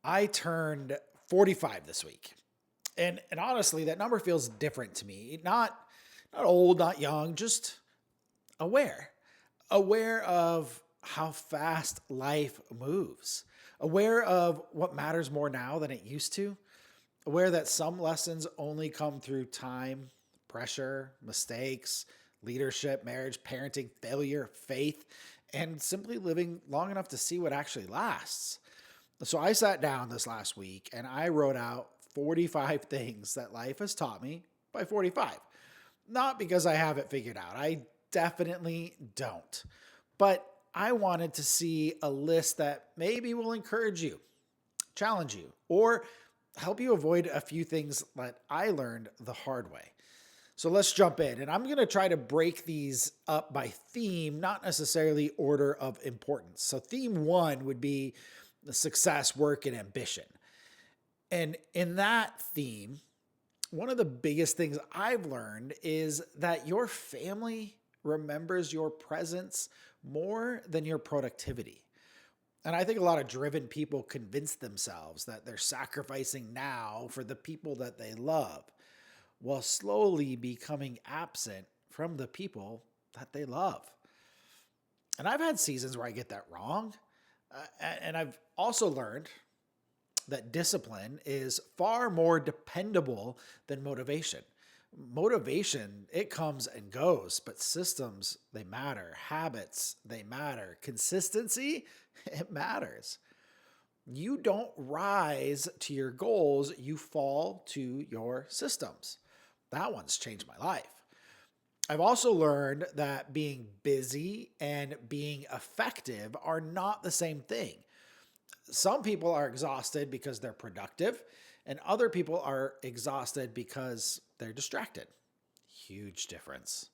I turned 45 this week. And honestly, that number feels different to me. Not old, not young, just aware. Aware of how fast life moves. Aware of what matters more now than it used to. Aware that some lessons only come through time, pressure, mistakes, leadership, marriage, parenting, failure, faith, and simply living long enough to see what actually lasts. So I sat down this last week and I wrote out 45 things that life has taught me by 45. Not because I have it figured out. I definitely don't. But I wanted to see a list that maybe will encourage you, challenge you, or help you avoid a few things that I learned the hard way. So let's jump in. And I'm going to try to break these up by theme, not necessarily order of importance. So, theme one would be the success, work, and ambition. And in that theme, one of the biggest things I've learned is that your family remembers your presence more than your productivity. And I think a lot of driven people convince themselves that they're sacrificing now for the people that they love, while slowly becoming absent from the people that they love. And I've had seasons where I get that wrong. And I've also learned that discipline is far more dependable than motivation. Motivation, it comes and goes, but systems, they matter. Habits, they matter. Consistency, it matters. You don't rise to your goals, you fall to your systems. That one's changed my life. I've also learned that being busy and being effective are not the same thing. Some people are exhausted because they're productive, and other people are exhausted because they're distracted. Huge difference.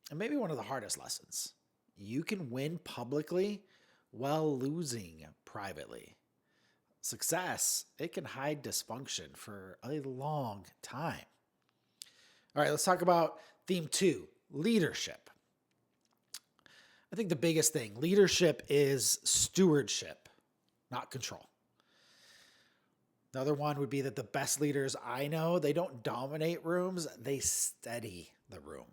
And maybe one of the hardest lessons. You can win publicly while losing privately. Success, it can hide dysfunction for a long time. All right, let's talk about theme two, leadership. I think the biggest thing, leadership is stewardship, not control. Another one would be that the best leaders I know, they don't dominate rooms, they steady the room.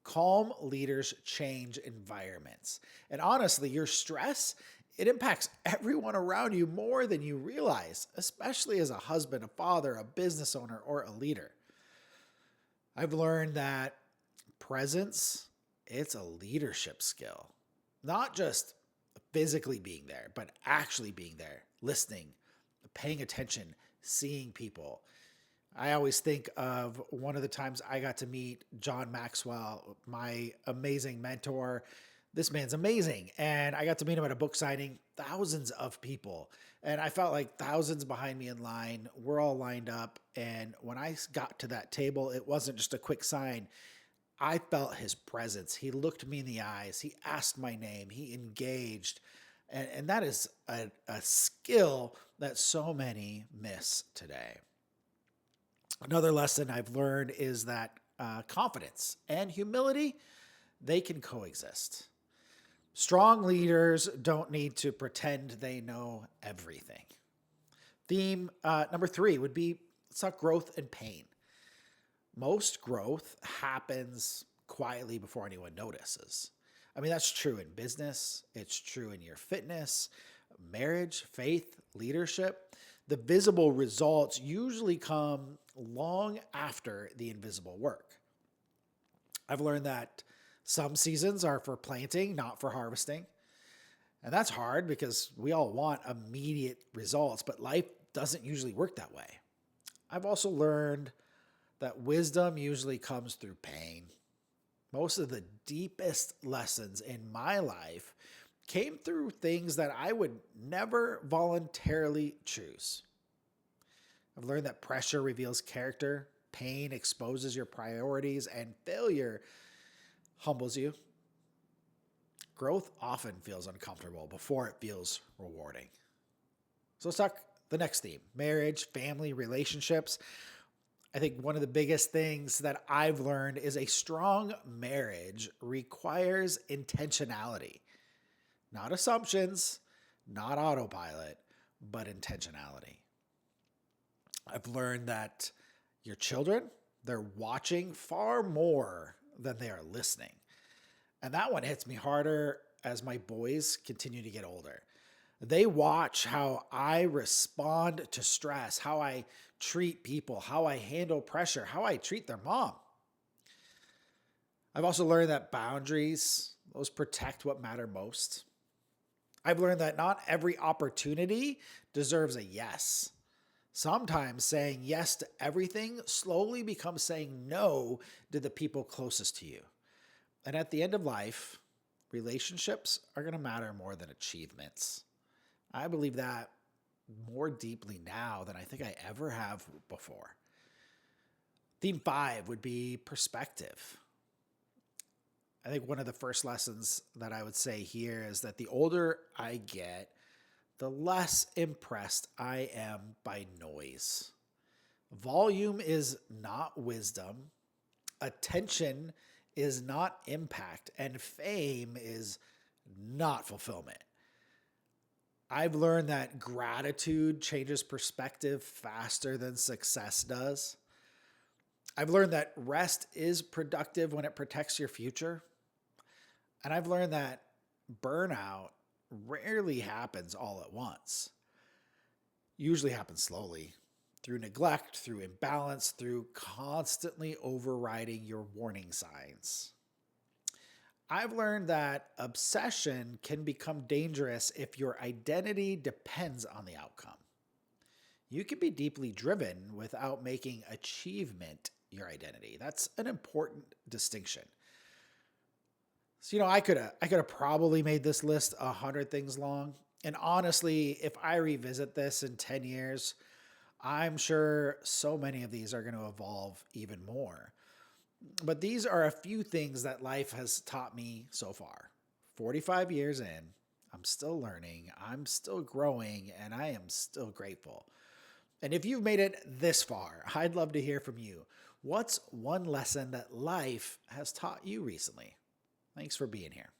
Calm leaders change environments. And honestly, your stress, it impacts everyone around you more than you realize, especially as a husband, a father, a business owner, or a leader. I've learned that presence, it's a leadership skill. Not just physically being there, but actually being there, listening, paying attention, seeing people. I always think of one of the times I got to meet John Maxwell, my amazing mentor. This man's amazing. And I got to meet him at a book signing, thousands of people. And I felt like thousands behind me in line. We're all lined up. And when I got to that table, it wasn't just a quick sign. I felt his presence. He looked me in the eyes. He asked my name. He engaged. And that is a skill that so many miss today. Another lesson I've learned is that confidence and humility, they can coexist. Strong leaders don't need to pretend they know everything. Theme number three would be, let's talk growth and pain. Most growth happens quietly before anyone notices. I mean, that's true in business. It's true in your fitness, marriage, faith, leadership. The visible results usually come long after the invisible work. I've learned that some seasons are for planting, not for harvesting. And that's hard because we all want immediate results, but life doesn't usually work that way. I've also learned that wisdom usually comes through pain. Most of the deepest lessons in my life came through things that I would never voluntarily choose. I've learned that pressure reveals character, pain exposes your priorities, and failure humbles you. Growth often feels uncomfortable before it feels rewarding. So let's talk the next theme, marriage, family, relationships. I think one of the biggest things that I've learned is a strong marriage requires intentionality, not assumptions, not autopilot, but intentionality. I've learned that your children, they're watching far more than they are listening. And that one hits me harder as my boys continue to get older. They watch how I respond to stress, how I treat people, how I handle pressure, how I treat their mom. I've also learned that boundaries, those protect what matter most. I've learned that not every opportunity deserves a yes. Sometimes saying yes to everything slowly becomes saying no to the people closest to you. And at the end of life, relationships are going to matter more than achievements. I believe that more deeply now than I think I ever have before. Theme 5 would be perspective. I think one of the first lessons that I would say here is that the older I get, the less impressed I am by noise. Volume is not wisdom. Attention is not impact. And fame is not fulfillment. I've learned that gratitude changes perspective faster than success does. I've learned that rest is productive when it protects your future. And I've learned that burnout rarely happens all at once. Usually happens slowly, through neglect, through imbalance, through constantly overriding your warning signs. I've learned that obsession can become dangerous if your identity depends on the outcome. You can be deeply driven without making achievement your identity. That's an important distinction. So, I could have probably made this list 100 things long. And honestly, if I revisit this in 10 years, I'm sure so many of these are going to evolve even more. But these are a few things that life has taught me so far. 45 years in, I'm still learning, I'm still growing, and I am still grateful. And if you've made it this far, I'd love to hear from you. What's one lesson that life has taught you recently? Thanks for being here.